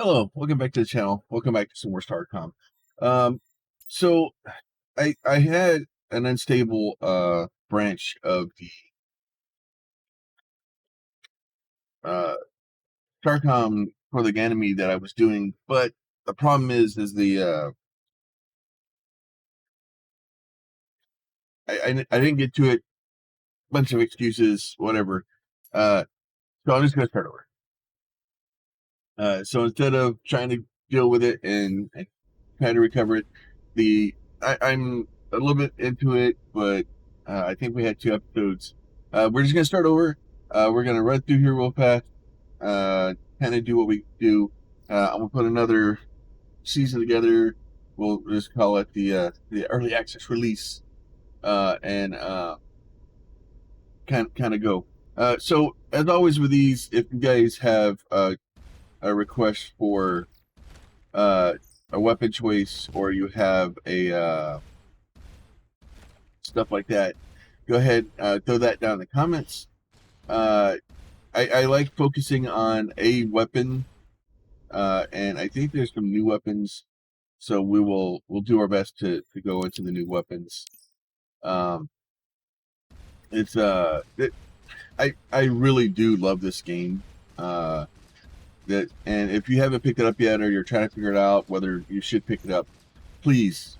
Hello, welcome back to the channel. Welcome back to some more Starcom. Um, so I had an unstable branch of the uh Starcom for the Ganymede that I was doing, but the problem is the I didn't get to it. Bunch of excuses, whatever. Uh, so I'm just gonna start over. So instead of trying to deal with it and try to recover it, I'm a little bit into it, but I think we had 2 episodes. We're just gonna start over. We're gonna run through here real fast. Kind of do what we do. I'm gonna put another season together. We'll just call it the early access release, and kind of go. So as always with these, if you guys have a request for a weapon choice, or you have a stuff like that, go ahead, throw that down in the comments. I like focusing on a weapon, and I think there's some new weapons, so we'll do our best to go into the new weapons. It's I really do love this game. And if you haven't picked it up yet, or you're trying to figure it out whether you should pick it up, please,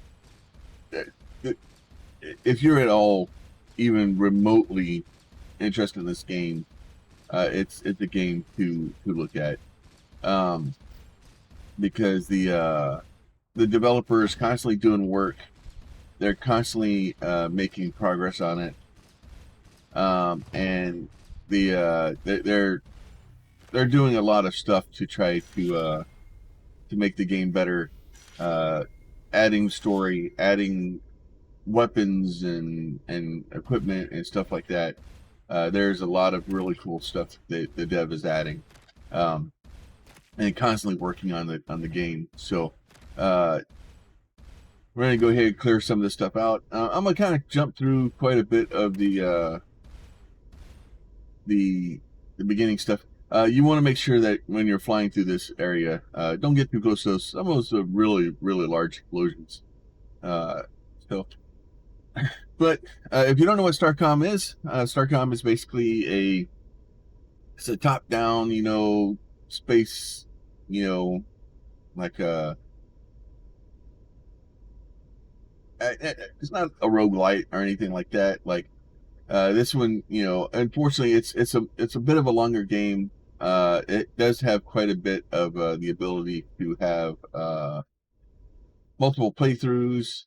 if you're at all even remotely interested in this game, it's a game to look at, because the developer is constantly doing work. They're constantly making progress on it, and they're doing a lot of stuff to try to make the game better, adding story, adding weapons and equipment and stuff like that. There's a lot of really cool stuff that the dev is adding, and constantly working on the game. So we're gonna go ahead and clear some of this stuff out. I'm gonna kind of jump through quite a bit of the beginning stuff. You want to make sure that when you're flying through this area, don't get too close to some of those really large explosions. So, but if you don't know what Starcom is, Starcom is basically it's a top-down, space, like it's not a roguelite or anything like that. Like this one, unfortunately, it's a bit of a longer game. It does have quite a bit of the ability to have multiple playthroughs.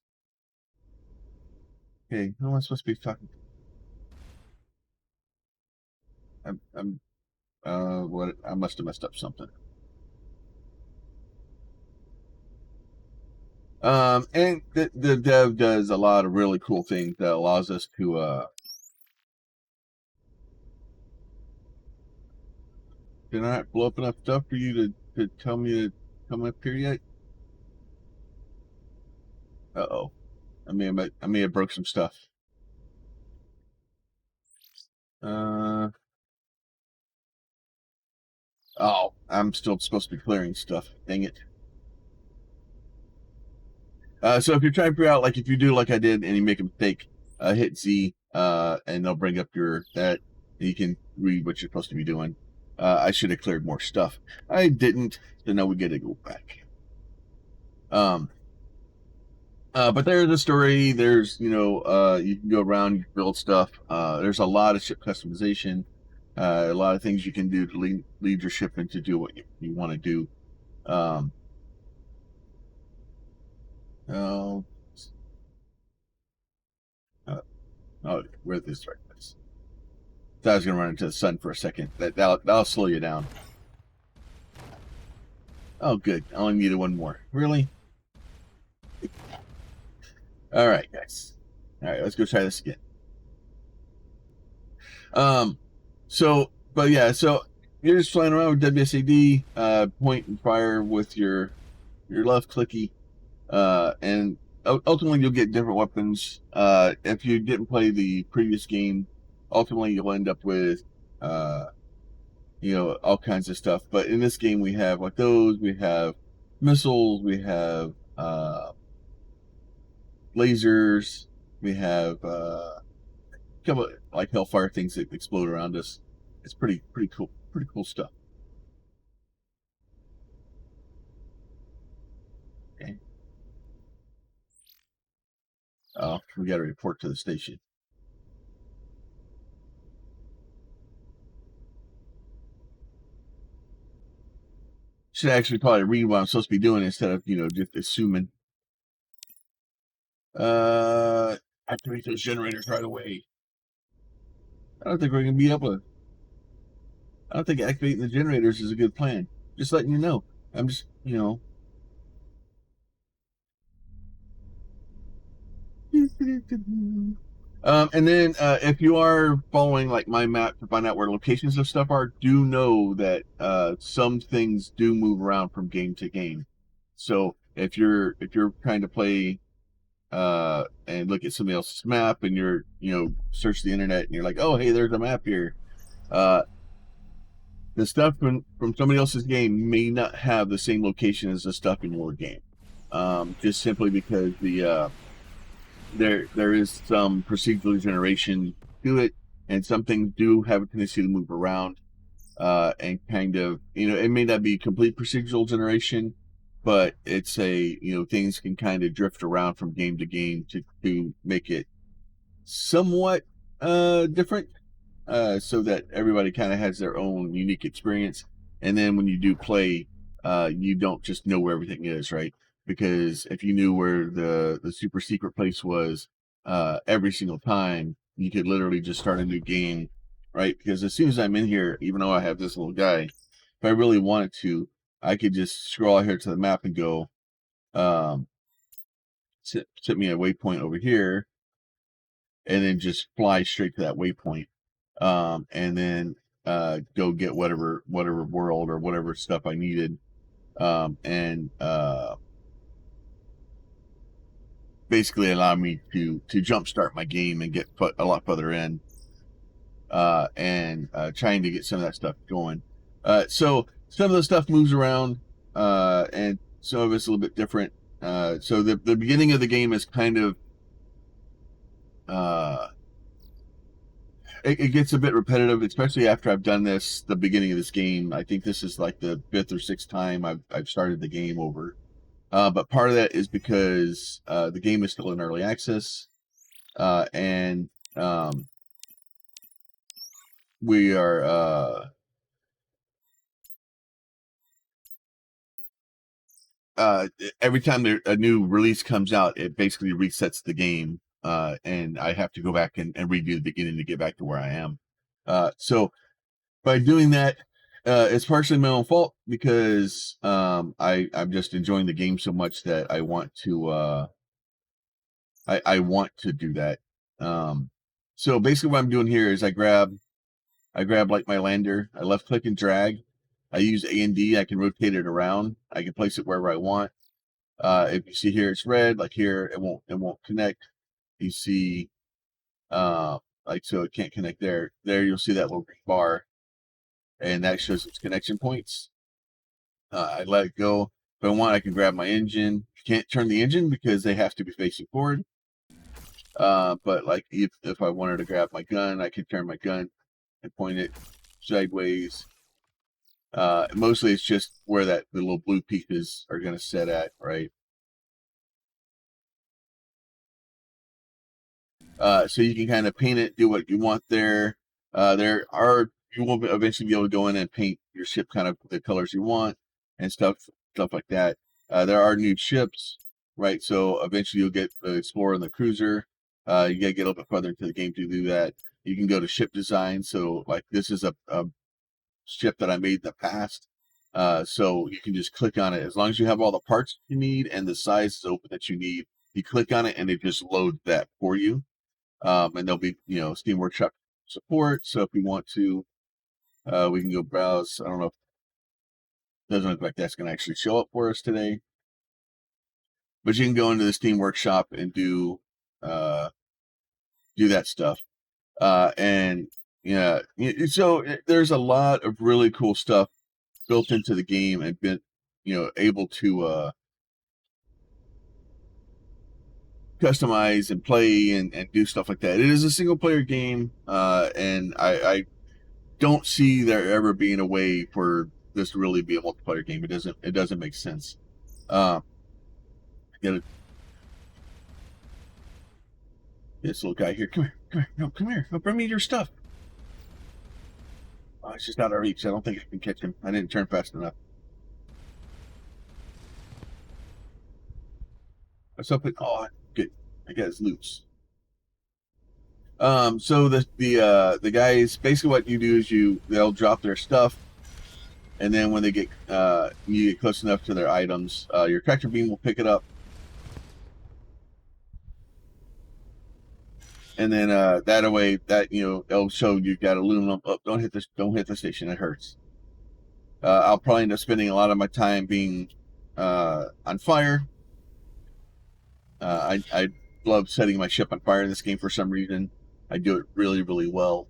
Okay, who am I supposed to be talking to? What? I must have messed up something. And the dev does a lot of really cool things that allows us to. Did I not blow up enough stuff for you to tell me to come up here yet? Uh-oh. I may have broke some stuff. Oh, I'm still supposed to be clearing stuff. Dang it. So if you're trying to figure out, like, if you do like I did and you make a mistake, hit Z, and they'll bring up that. And you can read what you're supposed to be doing. I should have cleared more stuff. I didn't, so now we get to go back. But there's a story. There's, you can go around, you can build stuff. There's a lot of ship customization. A lot of things you can do to lead your ship and to do what you want to do. Oh, where's this right place? Thought I was gonna run into the sun for a second. That'll slow you down. Oh, good. I only needed one more. Really? All right, guys. All right, let's go try this again. But yeah, so you're just flying around with WSAD, point and fire with your left clicky, and ultimately you'll get different weapons. If you didn't play the previous game, ultimately you'll end up with all kinds of stuff. But in this game, we have like those. We have missiles. We have lasers. We have couple like hellfire things that explode around us. It's pretty cool. Pretty cool stuff. Okay. Oh, we got to report to the station. Should actually probably read what I'm supposed to be doing instead of just assuming. Uh, Activate those generators right away. I don't think we're gonna be able to. I don't think activating the generators is a good plan. Just letting you know. I'm just And then if you are following like my map to find out where locations of stuff are, do know that some things do move around from game to game. So if you're trying to play and look at somebody else's map and you're search the internet and you're like, oh hey, there's a map here. Uh, the stuff from somebody else's game may not have the same location as the stuff in your game. Just simply because there is some procedural generation to it, and some things do have a tendency to move around, and kind of it may not be complete procedural generation, but it's a things can kind of drift around from game to game to make it somewhat different, so that everybody kind of has their own unique experience. And then when you do play, you don't just know where everything is, right? Because if you knew where the super secret place was every single time, you could literally just start a new game, right? Because as soon as I'm in here, even though I have this little guy, if I really wanted to, I could just scroll out here to the map and go, um, set me a waypoint over here, and then just fly straight to that waypoint, and then go get whatever world or whatever stuff I needed, and basically allow me to jumpstart my game and get put a lot further in, and trying to get some of that stuff going. So some of the stuff moves around, and some of it's a little bit different. So the beginning of the game is kind of uh, it gets a bit repetitive, especially after I've done this. The beginning of this game, I think this is like the fifth or sixth time I've started the game over. But part of that is because the game is still in early access, and we are every time a new release comes out, it basically resets the game, and I have to go back and redo the beginning to get back to where I am. So by doing that, it's partially my own fault because I'm just enjoying the game so much that I want to I want to do that. So basically, what I'm doing here is I grab like my lander, I left click and drag. I use A and D. I can rotate it around. I can place it wherever I want. If you see here, it's red. Like here, it won't connect. You see, like so, it can't connect there. There, you'll see that little green bar, and that shows its connection points. I let it go. If I want, I can grab my engine. Can't turn the engine because they have to be facing forward. But like if I wanted to grab my gun, I could turn my gun and point it sideways. Mostly it's just where the little blue pieces are going to set at, right? So you can kind of paint it, do what you want there. You will eventually be able to go in and paint your ship kind of the colors you want and stuff like that. There are new ships, right? So eventually you'll get the Explorer and the Cruiser. You gotta get a little bit further into the game to do that. You can go to ship design. So like this is a ship that I made in the past. So you can just click on it as long as you have all the parts you need and the size is open that you need. You click on it and it just loads that for you. And there'll be Steam Workshop support. So if we want to, we can go browse. I don't know if it doesn't look like that's going to actually show up for us today, but you can go into the Steam Workshop and do that stuff. And Yeah. So there's a lot of really cool stuff built into the game and been, able to customize and play and do stuff like that. It is a single player game, and I don't see there ever being a way for this to really be a multiplayer game. It doesn't make sense. Get this little guy here. Come here. Come here. No, come here. No, bring me your stuff. Oh, it's just out of reach. I don't think I can catch him. I didn't turn fast enough. What's up? Oh, good. I got his loops. So the guys, basically what you do is they'll drop their stuff, and then when they get you get close enough to their items, your tractor beam will pick it up, and then that way that it'll show you got aluminum. Oh, don't hit the station, it hurts. I'll probably end up spending a lot of my time being on fire. I love setting my ship on fire in this game for some reason. I do it really, really well.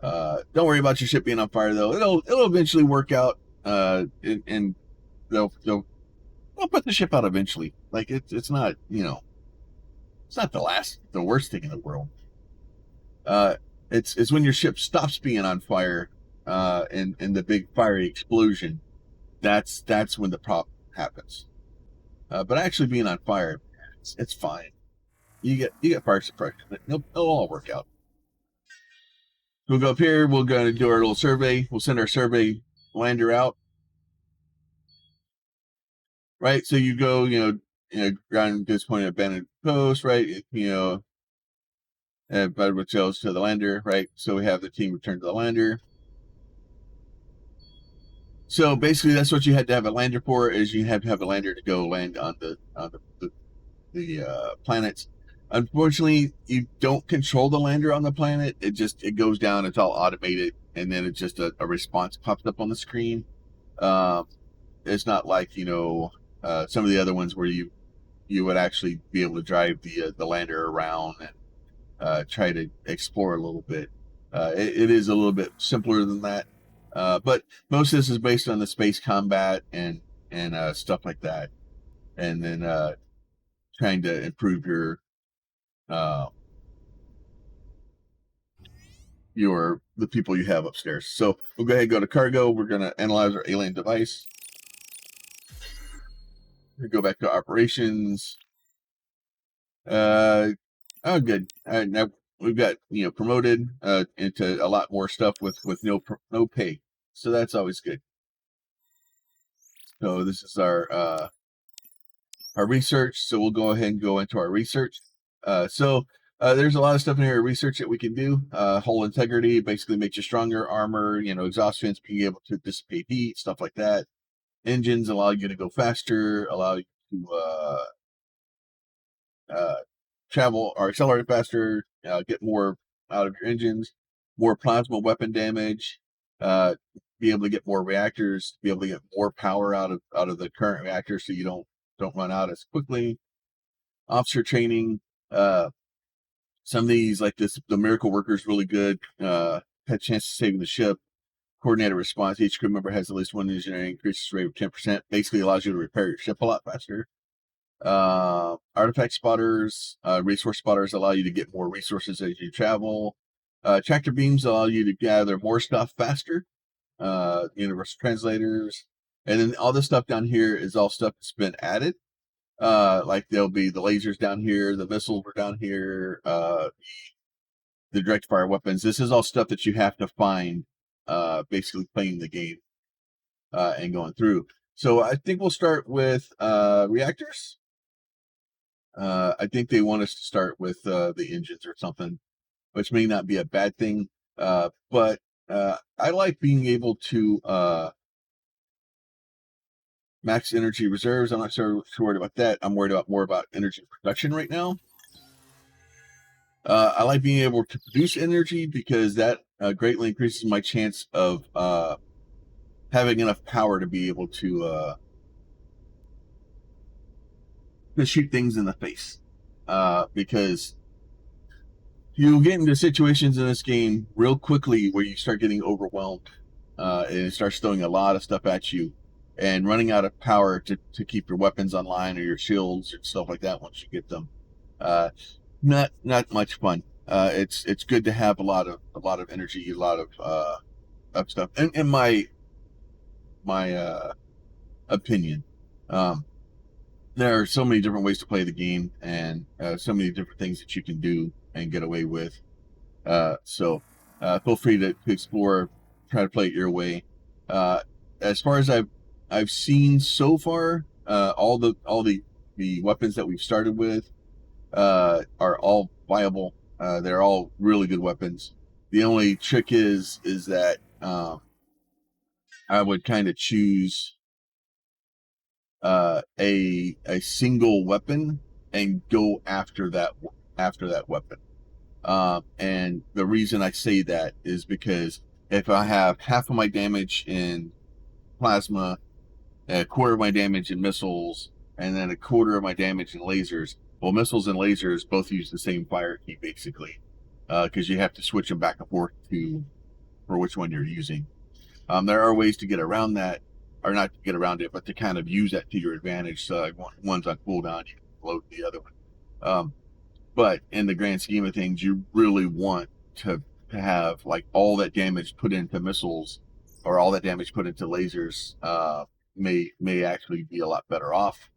Don't worry about your ship being on fire though. It'll eventually work out. And they'll put the ship out eventually. Like it's not it's not the worst thing in the world. It's when your ship stops being on fire, and the big fiery explosion. That's when the problem happens. But actually being on fire, it's fine. You get fire suppression. It'll all work out. We'll go up here. We're going to do our little survey. We'll send our survey lander out. Right. So you go, ground this point abandoned post, right? But which goes to the lander, right? So we have the team return to the lander. So basically, that's what you had to have a lander for. Is you have to have a lander to go land on the planets. Unfortunately, you don't control the lander on the planet. It goes down. It's all automated, and then it's just a response pops up on the screen. It's not like some of the other ones where you would actually be able to drive the lander around and try to explore a little bit. It is a little bit simpler than that, but most of this is based on the space combat and stuff like that, and then trying to improve uh, the people you have upstairs. So we'll go ahead and go to cargo. We're going to analyze our alien device. We go back to operations. Oh, good. Now we've got promoted into a lot more stuff with no pay, so that's always good. So this is our research. So we'll go ahead and go into our research. There's a lot of stuff in here research that we can do. Hull integrity basically makes you stronger. Armor, exhaust fans being able to dissipate heat, stuff like that. Engines allow you to go faster, allow you to travel or accelerate faster, get more out of your engines, more plasma weapon damage, be able to get more reactors, be able to get more power out of the current reactors, so you don't run out as quickly. Officer training, some of these like the miracle worker is really good. Had a chance of saving the ship. Coordinated response. Each crew member has at least one engineering increases rate of 10%. Basically allows you to repair your ship a lot faster. Artifact spotters, resource spotters allow you to get more resources as you travel. Tractor beams allow you to gather more stuff faster. Universal translators, and then all this stuff down here is all stuff that's been added. Like there'll be the lasers down here, the missiles are down here, the direct fire weapons. This is all stuff that you have to find, basically playing the game and going through. So I think we'll start with reactors. I think they want us to start with the engines or something, which may not be a bad thing. But I like being able to max energy reserves. I'm not so worried about that. I'm worried more about energy production right now. I like being able to produce energy because that greatly increases my chance of having enough power to be able to shoot things in the face. Because you get into situations in this game real quickly where you start getting overwhelmed, and it starts throwing a lot of stuff at you, and running out of power to keep your weapons online or your shields and stuff like that once you get them. Uh, not much fun. It's good to have a lot of energy, a lot of stuff. In my opinion, um, there are so many different ways to play the game, and so many different things that you can do and get away with. So feel free to explore, try to play it your way. Uh, as far as I've seen so far, all the weapons that we've started with are all viable. They're all really good weapons. The only trick is that I would kind of choose a single weapon and go after that weapon. And the reason I say that is because if I have half of my damage in plasma, a quarter of my damage in missiles, and then a quarter of my damage in lasers, well, missiles and lasers both use the same fire key basically, because you have to switch them back and forth for which one you're using. There are ways to get around that, or not to get around it, but to kind of use that to your advantage. So like one's on cooldown, you can load the other one. But in the grand scheme of things, you really want to have like all that damage put into missiles or all that damage put into lasers. May actually be a lot better off.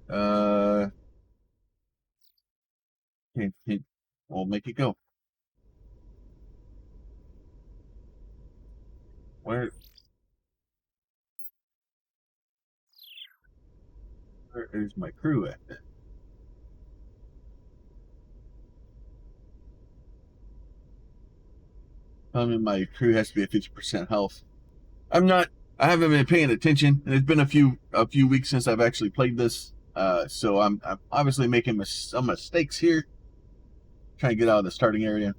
Uh, we'll make it go. Where where is my crew at? I mean, my crew has to be at 50% health. I'm not. I haven't been paying attention, and it's been a few weeks since I've actually played this. So I'm obviously making some mistakes here. Trying to get out of the starting area.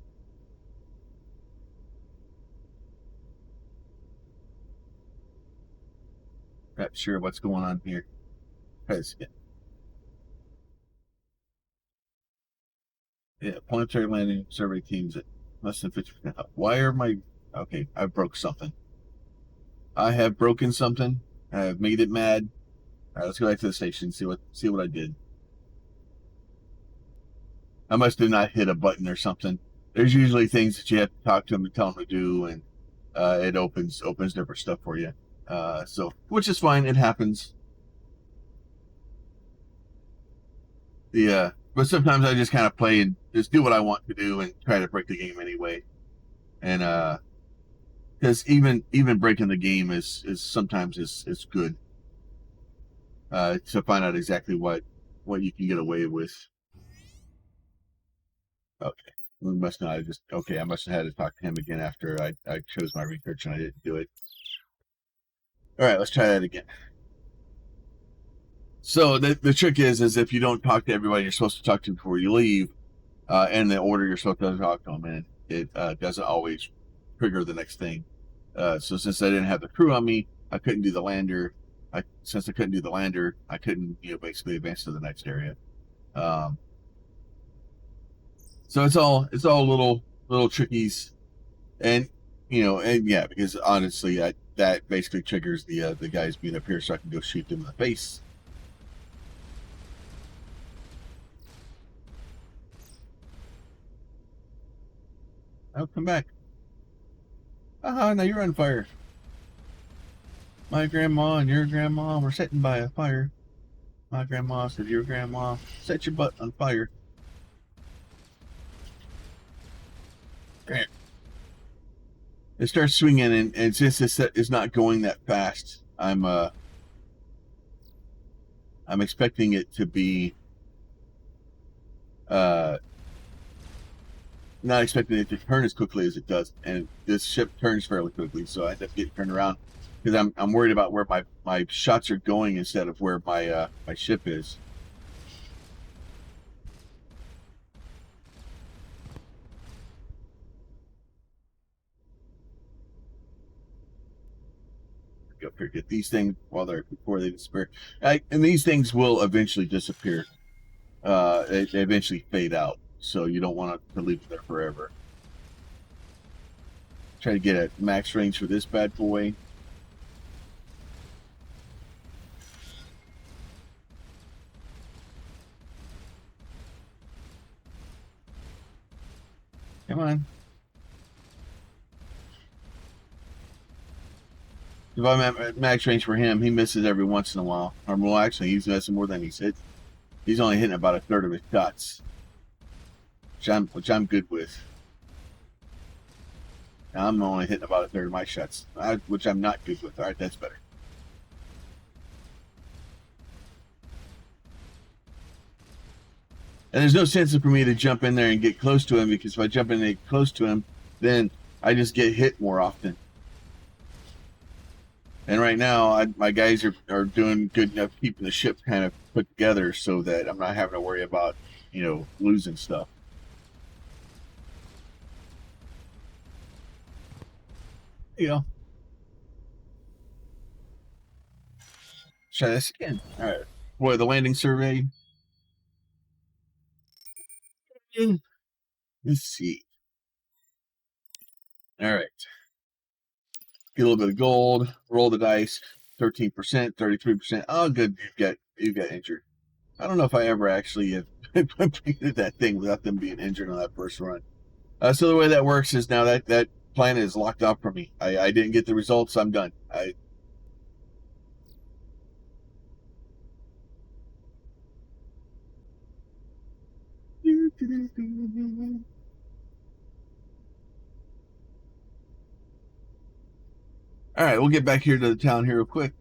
Not sure what's going on here. Because yeah, planetary landing survey teams at less than 50% health. Why are my okay? I broke something. I have broken something. I have made it mad. All right, let's go back to the station. See what I did. I must have not hit a button or something. There's usually things that you have to talk to them and tell them to do, and it opens different stuff for you. So which is fine. It happens. But sometimes I just kind of play and just do what I want to do and try to break the game anyway. And because even breaking the game is sometimes is good to find out exactly what you can get away with. Okay, we must not have just okay. I must have had to talk to him again after I chose my research and I didn't do it. All right, let's try that again. So the trick is if you don't talk to everybody you're supposed to talk to before you leave, and the order you're supposed to talk to them in, it doesn't always trigger the next thing. So since I didn't have the crew on me, I couldn't do the lander. Since I couldn't do the lander, I couldn't basically advance to the next area. Um, so it's all little trickies, and and yeah, because honestly, that basically triggers the guys being up here, so I can go shoot them in the face. I'll come back. Aha! Now you're on fire. My grandma and your grandma were sitting by a fire. My grandma said, "Your grandma set your butt on fire." It starts swinging, and since it's not going that fast, I'm expecting it to be uh, not expecting it to turn as quickly as it does, and this ship turns fairly quickly, so I end up getting turned around because I'm worried about where my shots are going instead of where my ship is. Go up here, get these things before they disappear, and these things will eventually disappear. they eventually fade out. So you don't want to leave them there forever. Try to get a max range for this bad boy. Come on. If I'm at max range for him, he misses every once in a while. Or, well, actually, he's missing more than he's hit. He's only hitting about a third of his shots, which I'm good with. I'm only hitting about a third of my shots, which I'm not good with. All right, that's better. And there's no sense for me to jump in there and get close to him, because if I jump in and get close to him, then I just get hit more often. And right now, my guys are doing good enough keeping the ship kind of put together so that I'm not having to worry about, losing stuff. Try this again. All right. Boy, the landing survey. Let's see. All right. Get a little bit of gold. Roll the dice. 13%, 33%. Oh, good. You got injured. I don't know if I ever actually have completed that thing without them being injured on that first run. So the way that works is now that planet is locked off for me. I didn't get the results. I'm done. All right, we'll get back here to the town here real quick.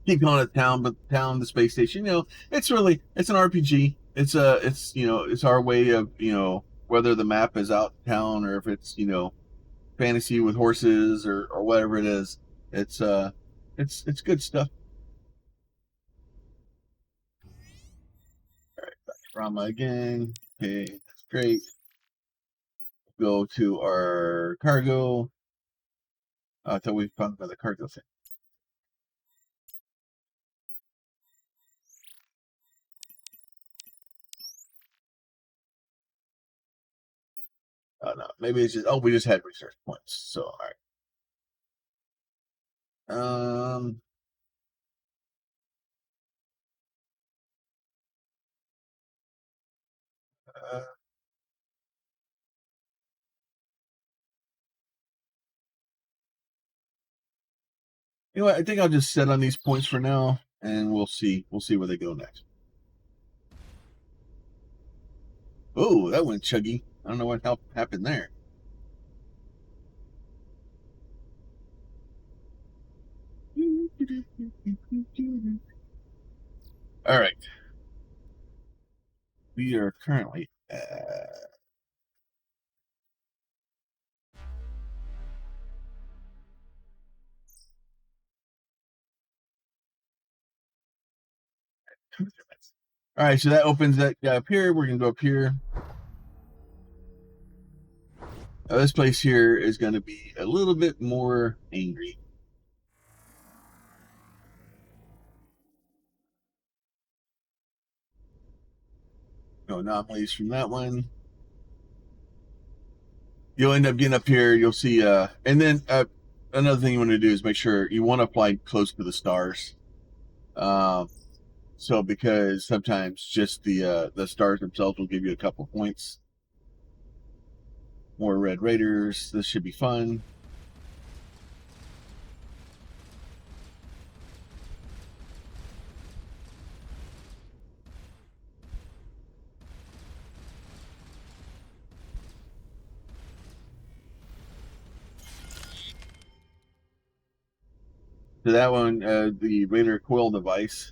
Keep calling it town, but the space station. It's an RPG. It's our way of whether the map is out town or if it's fantasy with horses or whatever it is. It's good stuff. All right, back to Rama again. Okay, that's great. Go to our cargo. I thought we found another cargo thing. Oh no, maybe it's just we just had research points. So all right. Uh, you know what? I think I'll just set on these points for now, and we'll see. We'll see where they go next. Oh, that went chuggy. I don't know what happened there. All right. We are currently at... All right, so that opens that guy up here. We're going to go up here. This place here is going to be a little bit more angry. No anomalies from that one. You'll end up getting up here. You'll see, and then another thing you want to do is make sure you want to fly close to the stars. So because sometimes just the stars themselves will give you a couple points. More Red Raiders. This should be fun. So that one, the Raider coil device.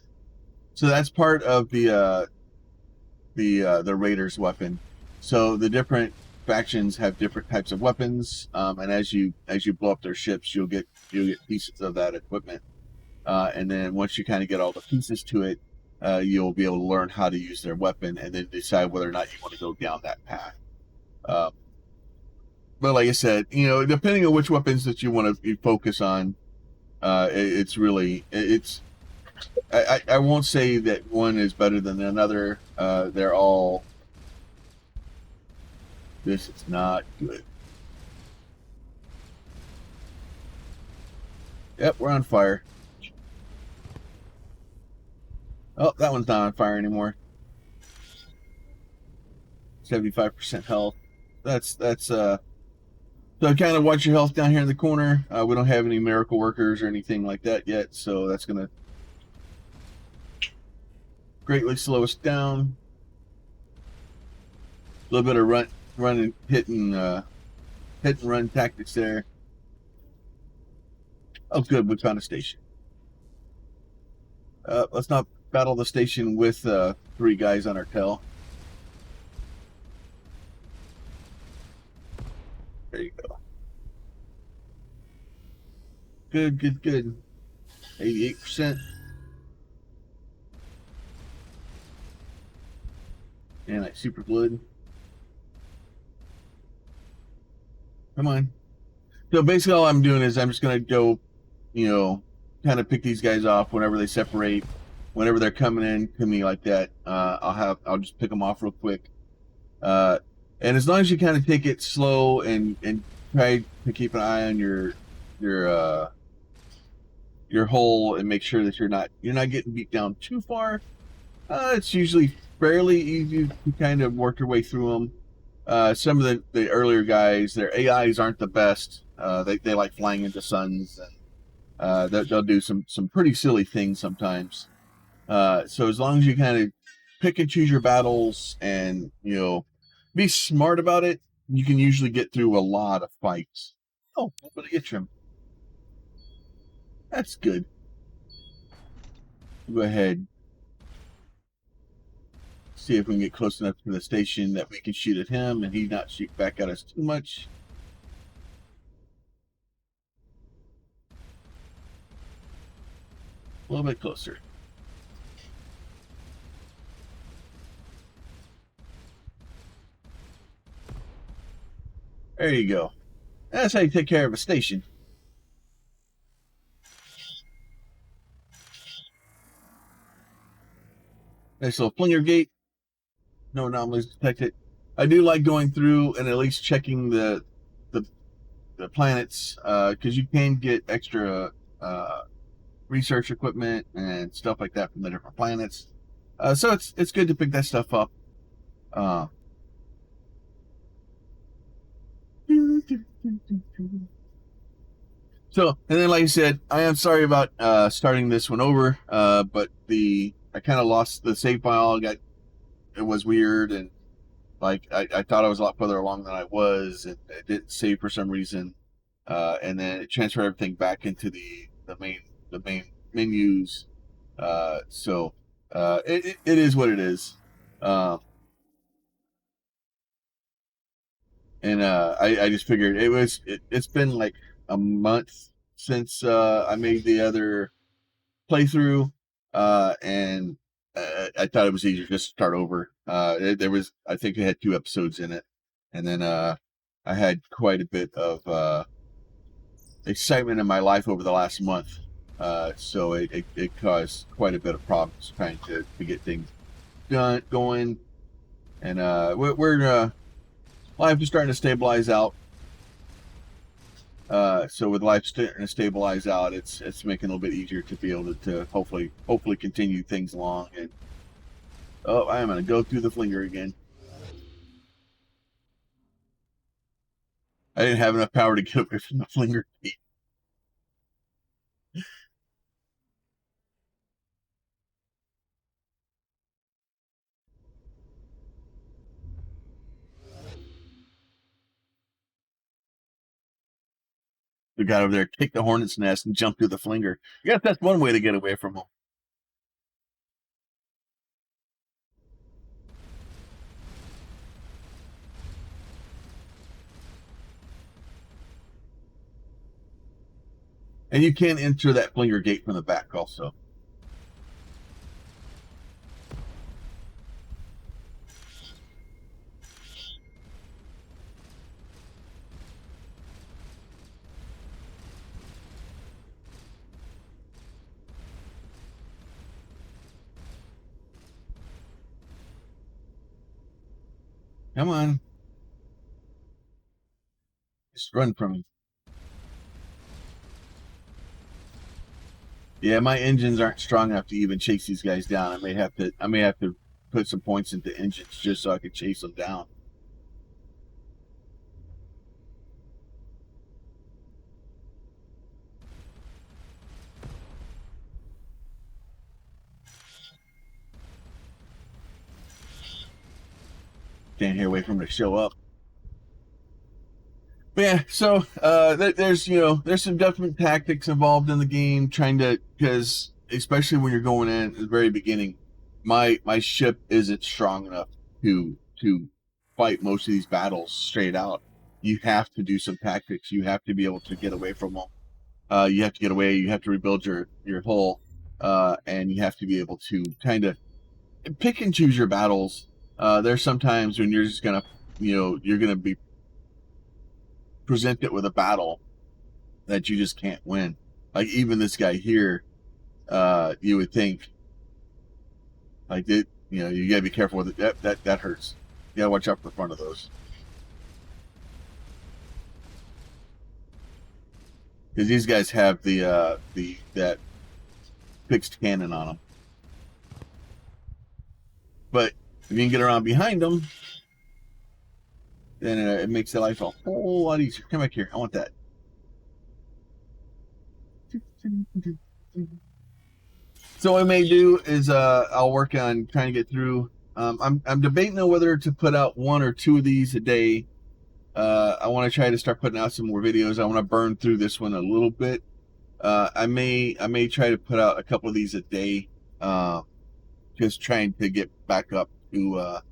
So that's part of the Raiders weapon. So the different factions have different types of weapons, and as you blow up their ships, you'll get pieces of that equipment, and then once you kind of get all the pieces to it, you'll be able to learn how to use their weapon, and then decide whether or not you want to go down that path. But like I said, depending on which weapons that you want to focus on, it's I won't say that one is better than another. They're all. This is not good. Yep, we're on fire. Oh, that one's not on fire anymore. 75% health. That's So kind of watch your health down here in the corner. We don't have any miracle workers or anything like that yet, so that's gonna greatly slow us down. A little bit of run and hit and run tactics there. Oh, good, we found a station. Let's not battle the station with 3 guys on our tail. There you go. Good, good, good. 88%. And I super glued. Come on. So basically all I'm doing is I'm just going to go, kind of pick these guys off whenever they separate. Whenever they're coming in to me like that, I'll just pick them off real quick. And as long as you kind of take it slow and try to keep an eye on your hole and make sure that you're not getting beat down too far, it's usually fairly easy to kind of work your way through them. Some of the earlier guys, their AIs aren't the best. They like flying into suns, and they'll do some pretty silly things sometimes. So as long as you kind of pick and choose your battles and be smart about it, you can usually get through a lot of fights. Oh, but I get him. That's good. Go ahead. See if we can get close enough to the station that we can shoot at him and he not shoot back at us too much. A little bit closer. There you go. That's how you take care of a station. Nice little flinger gate. No anomalies detected. I do like going through and at least checking the, the planets because you can get extra research equipment and stuff like that from the different planets. So it's good to pick that stuff up. Uh, So, and then like I said, I am sorry about starting this one over, but I kind of lost the save file. It was weird, and like I thought I was a lot further along than I was, and it didn't save for some reason. And then it transferred everything back into the main menus. It is what it is. Um, and I just figured it's been like a month since I made the other playthrough, and I thought it was easier just to start over. There was, I think, it had 2 episodes in it, and then I had quite a bit of excitement in my life over the last month, so it caused quite a bit of problems trying to get things done going, and we're life is starting to stabilize out. So with life starting to stabilize out, it's making it a little bit easier to be able to hopefully continue things along. And oh, I am gonna go through the flinger again. I didn't have enough power to get away from the flinger gate. The guy over there kicked the hornet's nest and jumped through the flinger. Yes, that's one way to get away from them. And you can enter that flinger gate from the back also. Come on. Just run from me. Yeah, my engines aren't strong enough to even chase these guys down. I may have to put some points into engines just so I can chase them down. Can't hear away from them to show up. But yeah, so there's there's some definite tactics involved in the game, trying to, because especially when you're going in at the very beginning, my ship isn't strong enough to fight most of these battles straight out. You have to do some tactics. You have to be able to get away from them. You have to get away. You have to rebuild your hull, and you have to be able to kind of pick and choose your battles. There's sometimes when you're just gonna, you're gonna be presented with a battle that you just can't win. Like even this guy here, you would think, like it, you gotta be careful with it. That hurts. You gotta watch out for the front of those, because these guys have that fixed cannon on them. But if you can get around behind them, then it makes their life a whole lot easier. Come back here. I want that. So what I may do is I'll work on trying to get through. I'm debating on whether to put out 1 or 2 of these a day. I want to try to start putting out some more videos. I want to burn through this one a little bit. I may try to put out a couple of these a day, just trying to get back up to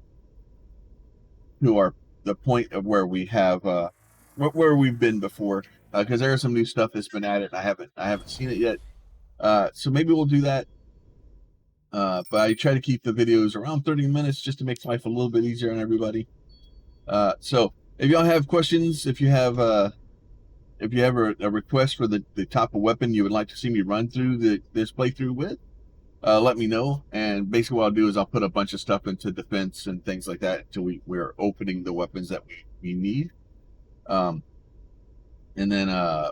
the point of where we have where we've been before, because there's some new stuff that's been added. I haven't seen it yet, so maybe we'll do that. But I try to keep the videos around 30 minutes just to make life a little bit easier on everybody. So if y'all have questions, if you have a request for the type of weapon you would like to see me run through this playthrough with, let me know. And basically what I'll do is I'll put a bunch of stuff into defense and things like that until we're opening the weapons that we need. And then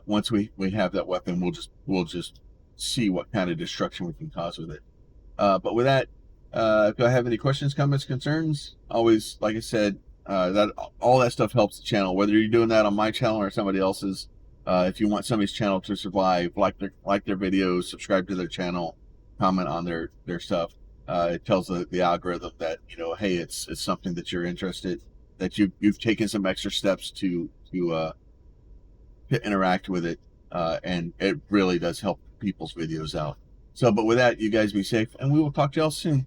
once we have that weapon, we'll just see what kind of destruction we can cause with it. But with that, if I have any questions, comments, concerns, always, like I said, that all that stuff helps the channel, whether you're doing that on my channel or somebody else's. If you want somebody's channel to survive, like their videos, subscribe to their channel, comment on their stuff. It tells the algorithm that, hey, it's something that you're interested, that you've taken some extra steps to interact with it, and it really does help people's videos out. So, but with that, you guys be safe, and we will talk to y'all soon.